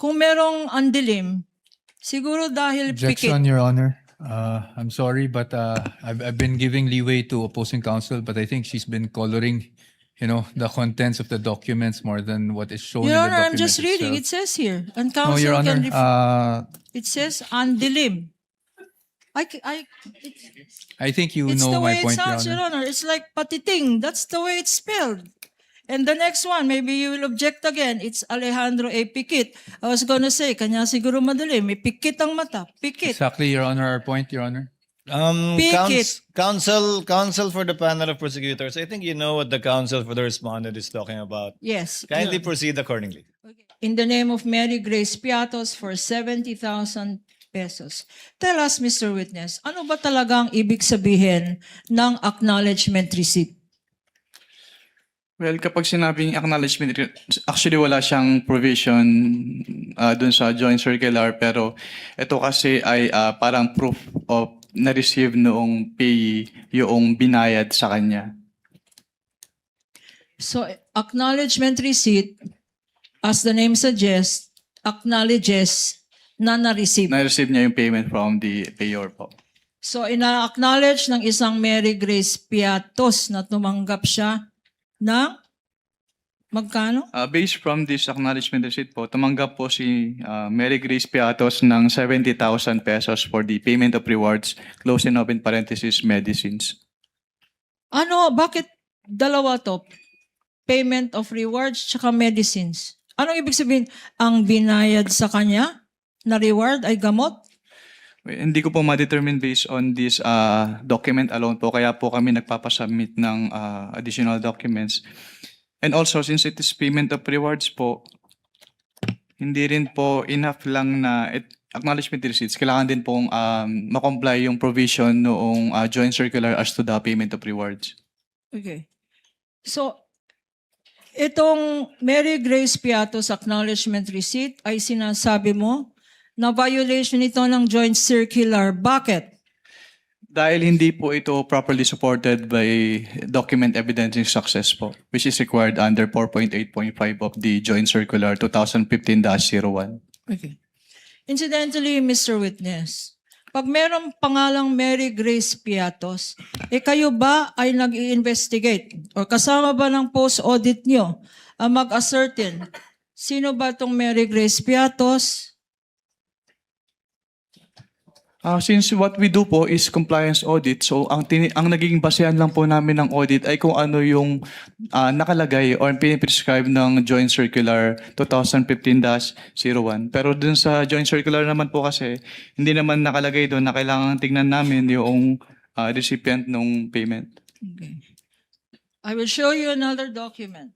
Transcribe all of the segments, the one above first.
Kung merong andilim, siguro dahil pikit. Objection, Your Honor. I'm sorry, but I've been giving leeway to opposing counsel, but I think she's been coloring, the contents of the documents more than what is shown Your in the Honor, I'm document just reading. It itself. says here. And No, Your counsel can Honor. it says andilim. I think you It's the know way my it point, Your sounds, Your Honor. Honor. It's like patiting. That's the way it's spelled. And the next one, maybe you will object again. It's Alejandro A. Pikit. I was gonna say, kanya siguro madali. May pikit ang mata. Pikit. Exactly, Your Honor, our point, Your Honor. Pick it. Counsel for the panel of prosecutors. I think you know what the counsel for the respondent is talking about. Yes. Kindly Yun. proceed accordingly. In the name of Mary Grace Piatos for 70,000 pesos. Tell us, Mr. Witness, ano ba talagang ibig sabihin ng acknowledgement receipt? Well, kapag sinabing acknowledgement, actually wala siyang provision dun sa joint circular, pero ito kasi ay parang proof of na-receive noong payee yung binayad sa kanya. So, acknowledgement receipt, as the name suggests, acknowledges na na-receive. Na-receive niya yung payment from the payor po. So, ina-acknowledge ng isang Mary Grace Piatos na tumanggap siya ng magkano? Based from this acknowledgement receipt po, tumanggap po si Mary Grace Piatos ng 70,000 pesos for the payment of rewards, close and open parenthesis, medicines. Ano, bakit dalawa to? Payment of rewards tsaka medicines. Anong ibig sabihin? Ang binayad sa kanya na reward ay gamot? Hindi ko po ma-determine based on this document alone po, kaya po kami nagpapasubmit ng additional documents. And also, since it is payment of rewards po, hindi rin po enough lang na acknowledgement receipts. Kailangan din pong makomply yung provision noong joint circular as to the payment of rewards. Okay. So, itong Mary Grace Piatos acknowledgement receipt ay sinasabi mo na violation ito ng joint circular. Bakit? Dahil hindi po ito properly supported by document evidencing success po, which is required under 4.8.5 of the joint circular 2015-01. Okay. Incidentally, Mr. Witness, pag merong pangalang Mary Grace Piatos, kayo ba ay nag-i-investigate o kasama ba ng post-audit nyo ang mag-ascertain sino ba itong Mary Grace Piatos? Since what we do po is compliance audit, so ang naging basehan lang po namin ng audit ay kung ano yung nakalagay or piniprescribe ng Joint Circular 2015-01. Pero dun sa Joint Circular naman po kasi, hindi naman nakalagay doon na kailangan tingnan namin yung recipient ng payment. Okay. I will show you another document.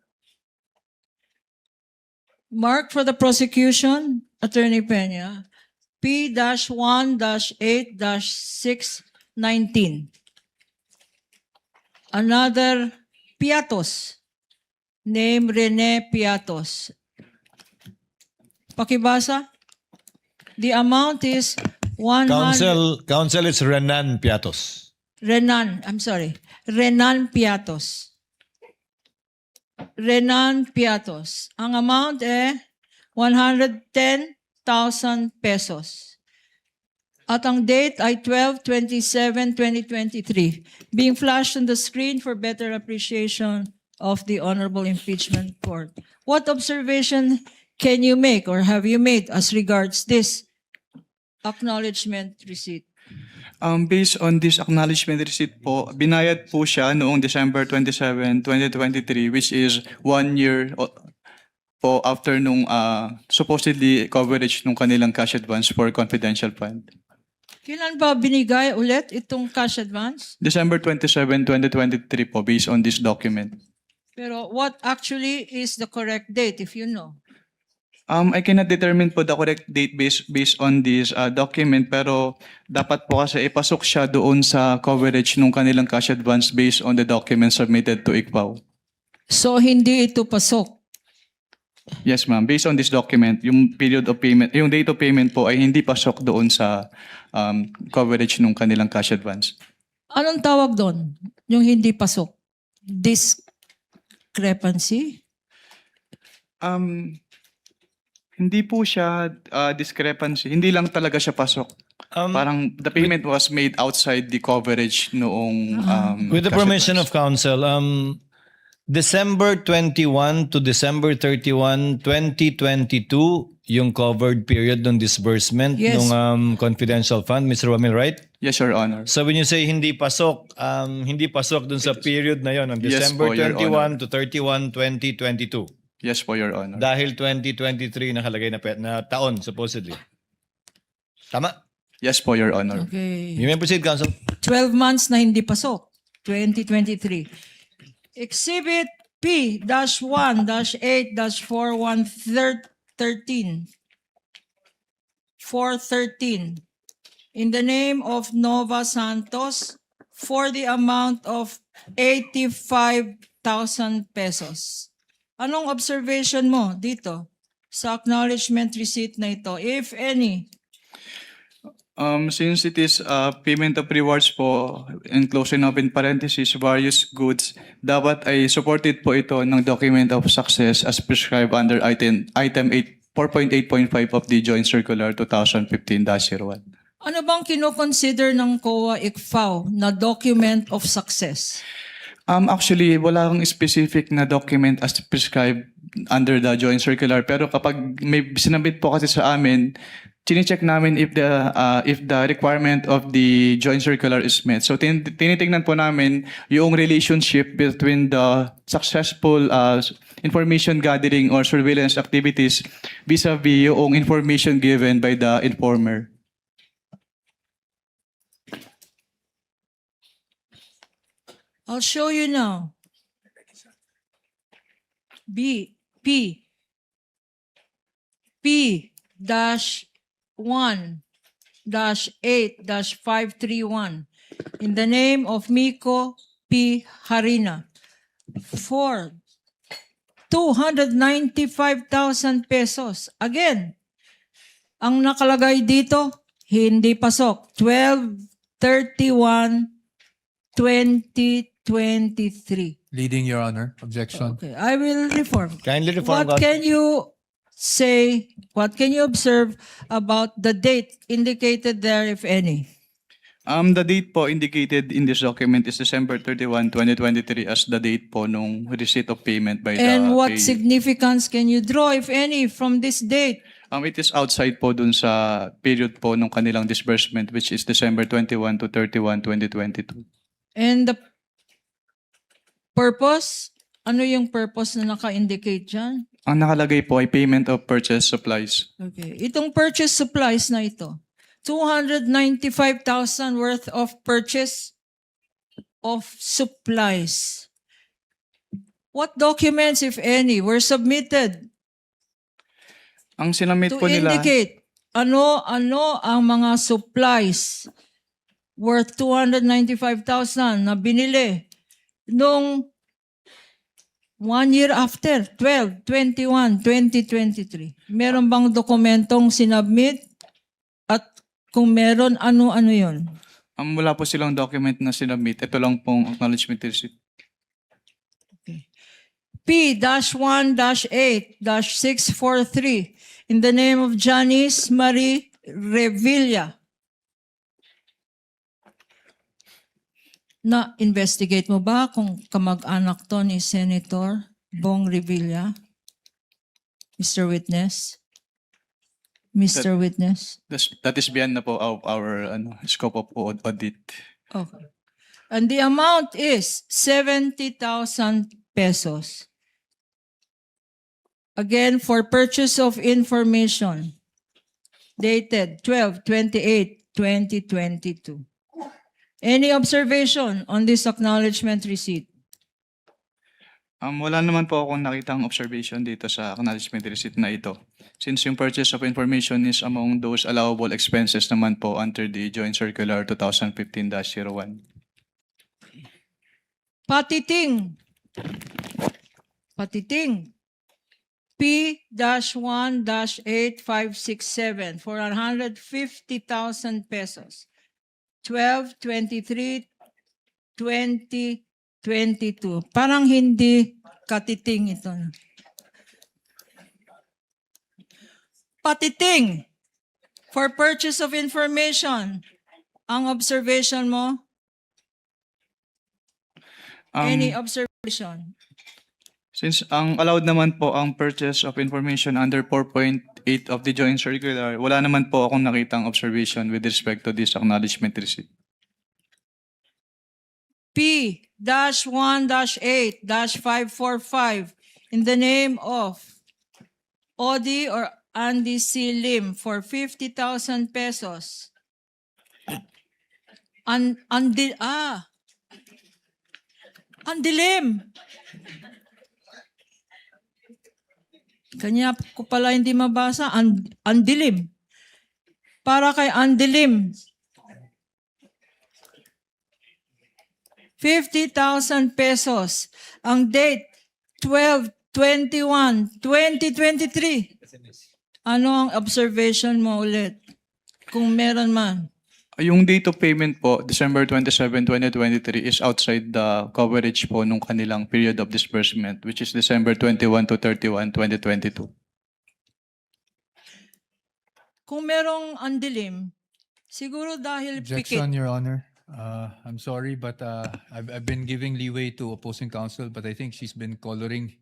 Mark for the prosecution, Attorney Peña, P-1-8-619. Another Piatos, name Rene Piatos. Pakibasa. The amount is 100. Counsel is Renan Piatos. Renan Piatos. Renan Piatos. Ang amount 110,000 pesos. At ang date ay 12/27/2023. Being flashed on the screen for better appreciation of the Honorable Impeachment Court. What observation can you make or have you made as regards this acknowledgement receipt? Based on this acknowledgement receipt po, binayad po siya noong December 27, 2023, which is 1 year po after nung supposedly coverage nung kanilang cash advance for confidential fund. Kailan ba binigay ulit itong cash advance? December 27, 2023 po, based on this document. Pero what actually is the correct date, if you know? I cannot determine po the correct date based on this document, pero dapat po kasi ipasok siya doon sa coverage nung kanilang cash advance based on the document submitted to ICPAO. So, hindi ito pasok. Yes, ma'am. Based on this document, yung period of payment, yung date of payment po ay hindi pasok doon sa coverage nung kanilang cash advance. Anong tawag doon? Yung hindi pasok? Discrepancy? Hindi po siya discrepancy. Hindi lang talaga siya pasok. Parang the payment was made outside the coverage noong With the cash permission advance. of counsel, December 21 to December 31, 2022, yung covered period ng disbursement Yes. ng confidential fund, Mr. Wamil, right? Yes, Your Honor. So when you say hindi pasok dun sa period na yon, ng Yes December po, Your 21 to 31, 2022. Yes po, Your Honor. Dahil 2023 nakalagay na taon, supposedly. Tama? Yes po, Your Honor. Okay. You may proceed, counsel. 12 months na hindi pasok. 2023. Exhibit P-1-8-4113 413 in the name of Nova Santos for the amount of 85,000 pesos. Anong observation mo dito sa acknowledgement receipt na ito, if any? Since it is payment of rewards po, enclosing of in parentheses various goods, dapat ay supported po ito ng document of success as prescribed under item 4.8.5 of the Joint Circular 2015-01. Ano bang kinoconsider ng COA ICFAO na document of success? Actually, wala kang specific na document as prescribed under the Joint Circular. Pero kapag may sinabit po kasi sa amin, chine-check namin if the requirement of the Joint Circular is met. So tinitingnan po namin yung relationship between the successful information gathering or surveillance activities vis-a-vis yung information given by the informer. I'll show you now. P-8-531 in the name of Miko P. Harina for 295,000 pesos. Again, ang nakalagay dito, hindi pasok. 12/31/2023. Leading, Your Honor. Objection. Okay, I will reform. Kindly reform, What counsel. can you say, what can you observe about the date indicated there, if any? The date po indicated in this document is December 31, 2023 as the date po nung receipt of payment by the And what payee. significance can you draw, if any, from this date? It is outside po dun sa period po nung kanilang disbursement which is December 21 to 31, 2022. And the purpose? Ano yung purpose na naka-indicate dyan? Ang nakalagay po ay payment of purchase supplies. Okay. Itong purchase supplies na ito, 295,000 worth of purchase of supplies. What documents, if any, were submitted Ang sinamit to po nila, indicate ano ang mga supplies worth 295,000 na binili nung 1 year after, 12/21/2023. Meron bang dokumentong sinubmit? At kung meron, ano-ano yon? wala po silang document na sinabit. Ito lang pong acknowledgement receipt. P-1-8-643 in the name of Janice Marie Revilla. Na-investigate mo ba kung kamag-anak to ni Senator Bong Revilla? Mr. Witness? Mr. Witness? That is beyond na po of our scope of audit. Okay. And the amount is 70,000 pesos. Again, for purchase of information dated 12/28/2022. Any observation on this acknowledgement receipt? Wala naman po akong nakitang observation dito sa acknowledgement receipt na ito. Since yung purchase of information is among those allowable expenses naman po under the Joint Circular 2015-01. Patiting. P-1-8567 for 150,000 pesos. 12/23/2022. Parang hindi katiting ito. patiting for purchase of information. Ang observation mo? Any observation? Since ang allowed naman po ang purchase of information under 4.8 of the Joint Circular, wala naman po akong nakitang observation with respect to this acknowledgement receipt. P-1-8-545 in the name of Odi or Andy C. Lim for 50,000 pesos. Ang dilim. Kanya ko pala hindi mabasa. Ang dilim. Para kay Andilim. 50,000 pesos. Ang date, 12/21/2023. Ano ang observation mo ulit? Kung meron man. Yung date of payment po, December 27, 2023, is outside the coverage po nung kanilang period of disbursement, which is December 21 to 31, 2022. Kung merong andilim, siguro dahil Objection, pikit. Your Honor. I'm sorry, but I've been giving leeway to opposing counsel, but I think she's been coloring,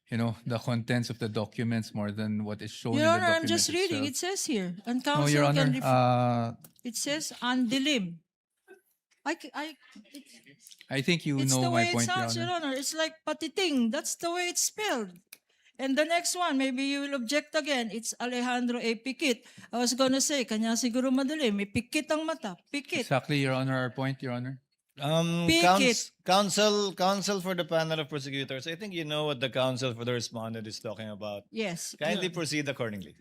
the contents of the documents more than what is shown in Your the Honor, I'm document just reading. It itself. says here. And No, counsel Your can Honor, It says andilim. I think you It's the know way my it point, Your sounds, Your Honor. Honor. It's like patiting. That's the way it's spelled. And the next one, maybe you will object again. It's Alejandro A. Pikit. I was gonna say, kanya siguro madali. May pikit ang mata. Pikit. Exactly, Your Honor, our point, Your Honor. Pikit. Counsel for the panel of prosecutors. I think you know what the counsel for the respondent is talking about. Yes. Kindly yun. proceed accordingly.